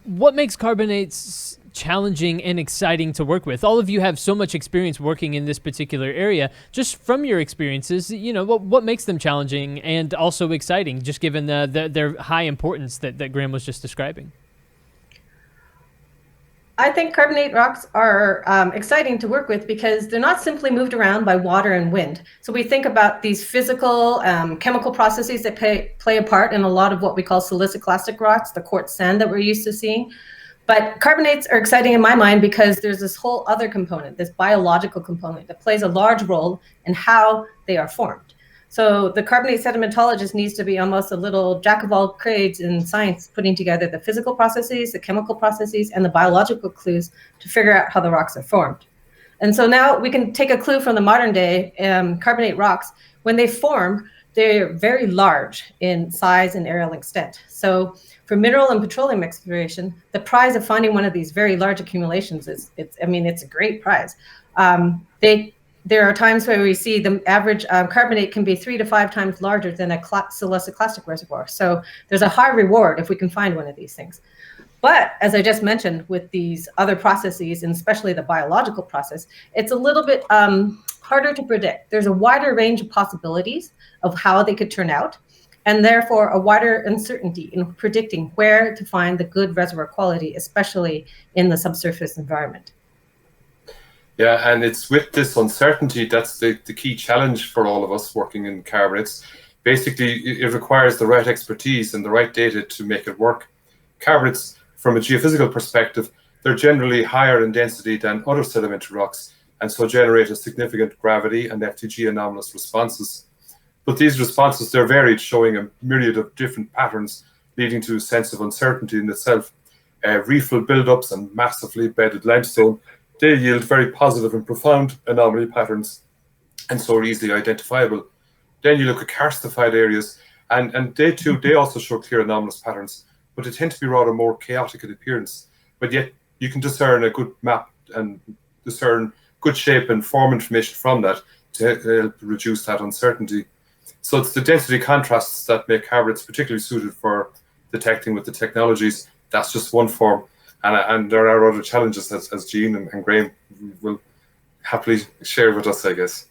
What makes carbonates challenging and exciting to work with? All of you have so much experience working in this particular area. Just from your experiences, what makes them challenging and also exciting, just given their high importance that Graham was just describing? I think carbonate rocks are exciting to work with because they're not simply moved around by water and wind. So we think about these physical, chemical processes that play a part in a lot of what we call siliciclastic rocks, the quartz sand that we're used to seeing. But carbonates are exciting in my mind because there's this whole other component, this biological component that plays a large role in how they are formed. So the carbonate sedimentologist needs to be almost a little jack of all trades in science, putting together the physical processes, the chemical processes, and the biological clues to figure out how the rocks are formed. And so now we can take a clue from the modern day carbonate rocks. When they form, they're very large in size and aerial extent. So for mineral and petroleum exploration, the prize of finding one of these very large accumulations it's a great prize. There are times where we see the average carbonate can be 3 to 5 times larger than a siliciclastic reservoir. So there's a high reward if we can find one of these things. But as I just mentioned, with these other processes, and especially the biological process, it's a little bit harder to predict. There's a wider range of possibilities of how they could turn out, and therefore a wider uncertainty in predicting where to find the good reservoir quality, especially in the subsurface environment. Yeah, and it's with this uncertainty that's the key challenge for all of us working in carbonates. Basically, it requires the right expertise and the right data to make it work. Carbonates, from a geophysical perspective, they're generally higher in density than other sedimentary rocks, and so generate a significant gravity and FTG anomalous responses. But these responses, they're varied, showing a myriad of different patterns, leading to a sense of uncertainty in itself. Reefal buildups and massively bedded limestone, they yield very positive and profound anomaly patterns, and so are easily identifiable. Then you look at karstified areas, and they also show clear anomalous patterns, but they tend to be rather more chaotic in appearance. But yet you can discern a good map and discern good shape and form information from that to help reduce that uncertainty. So it's the density contrasts that make carbonates particularly suited for detecting with the technologies. That's just one form. And there are other challenges, as Jean and Graham will happily share with us, I guess.